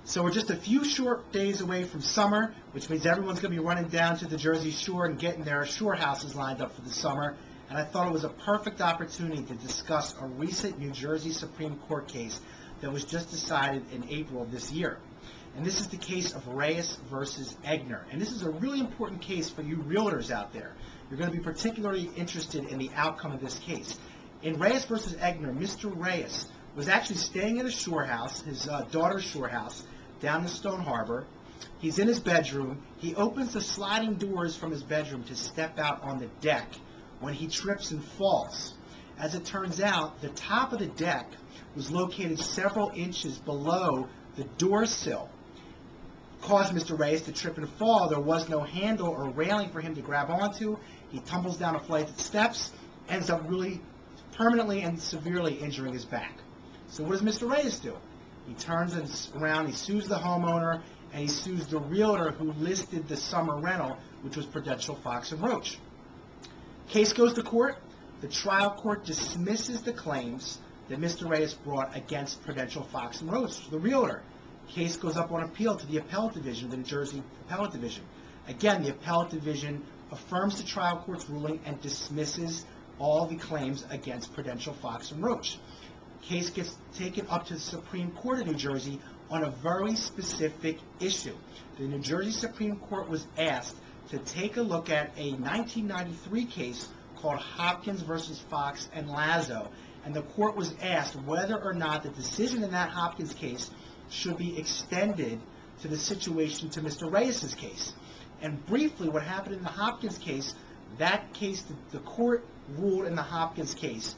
So we're just a few short days away from summer, which means everyone's going to be running down to the Jersey Shore and getting their shore houses lined up for the summer. And I thought it was a perfect opportunity to discuss a recent New Jersey Supreme Court case that was just decided in April of this year. And this is the case of Reyes versus Egnar. And this is a really important case for you realtors out there. You're going to be particularly interested in the outcome of this case. In Reyes versus Egnar, Mr. Reyes was actually staying at a shore house, his daughter's shore house, down in Stone Harbor. He's in his bedroom. He opens the sliding doors from his bedroom to step out on the deck when he trips and falls. As it turns out, the top of the deck was located several inches below the door sill. Caused Mr. Reyes to trip and fall. There was no handle or railing for him to grab onto. He tumbles down a flight of steps, ends up really permanently and severely injuring his back. So what does Mr. Reyes do? He turns around, he sues the homeowner, and he sues the realtor who listed the summer rental, which was Prudential Fox and Roach. Case goes to court. The trial court dismisses the claims that Mr. Reyes brought against Prudential Fox and Roach, the realtor. Case goes up on appeal to the appellate division, the New Jersey appellate division. Again, the appellate division affirms the trial court's ruling and dismisses all the claims against Prudential Fox and Roach. Case gets taken up to the Supreme Court of New Jersey on a very specific issue. The New Jersey Supreme Court was asked to take a look at a 1993 case called Hopkins versus Fox and Lazo, and the court was asked whether or not the decision in that Hopkins case should be extended to the situation to Mr. Reyes' case. And briefly, what happened in the Hopkins case, the court ruled in the Hopkins case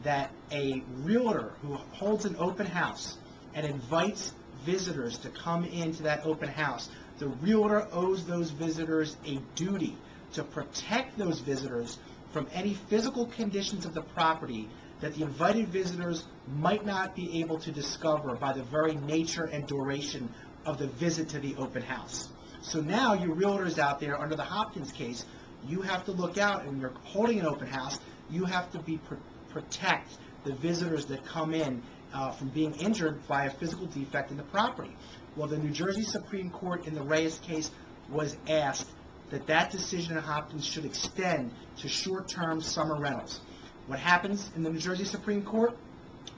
that a realtor who holds an open house and invites visitors to come into that open house, the realtor owes those visitors a duty to protect those visitors from any physical conditions of the property that the invited visitors might not be able to discover by the very nature and duration of the visit to the open house. So now you realtors out there under the Hopkins case, you have to look out, and when you're holding an open house, you have to protect the visitors that come in from being injured by a physical defect in the property. Well, the New Jersey Supreme Court in the Reyes case was asked that decision in Hopkins should extend to short-term summer rentals. What happens in the New Jersey Supreme Court?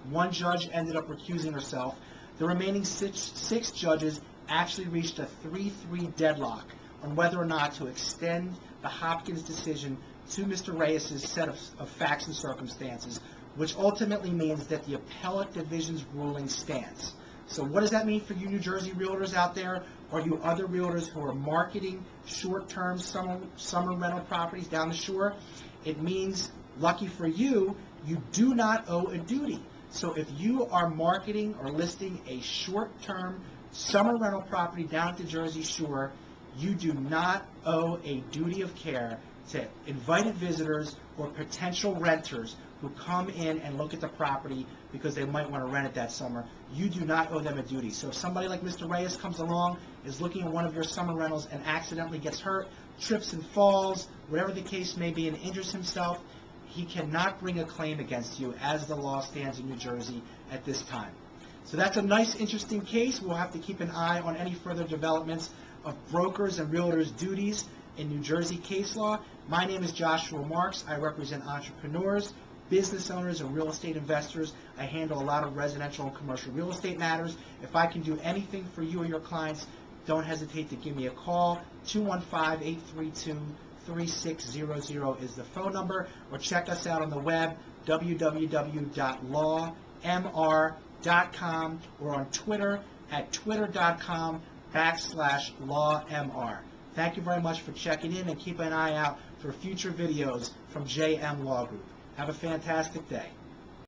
One judge ended up recusing herself. The remaining six judges actually reached a 3-3 deadlock on whether or not to extend the Hopkins decision to Mr. Reyes' set of facts and circumstances, which ultimately means that the appellate division's ruling stands. So what does that mean for you New Jersey realtors out there, or you other realtors who are marketing short-term summer rental properties down the shore? It means, lucky for you, you do not owe a duty. So if you are marketing or listing a short-term summer rental property down at the Jersey Shore, you do not owe a duty of care to invited visitors or potential renters who come in and look at the property because they might want to rent it that summer. You do not owe them a duty. So if somebody like Mr. Reyes comes along, is looking at one of your summer rentals and accidentally gets hurt, trips and falls, whatever the case may be, and injures himself, he cannot bring a claim against you as the law stands in New Jersey at this time. So that's a nice, interesting case. We'll have to keep an eye on any further developments of brokers and realtors' duties in New Jersey case law. My name is Joshua Marks. I represent entrepreneurs, business owners, and real estate investors. I handle a lot of residential and commercial real estate matters. If I can do anything for you or your clients, don't hesitate to give me a call. 215-832-3600 is the phone number, or check us out on the web, www.lawmr.com, or on Twitter at twitter.com/lawmr. Thank you very much for checking in, and keep an eye out for future videos from JM Law Group. Have a fantastic day.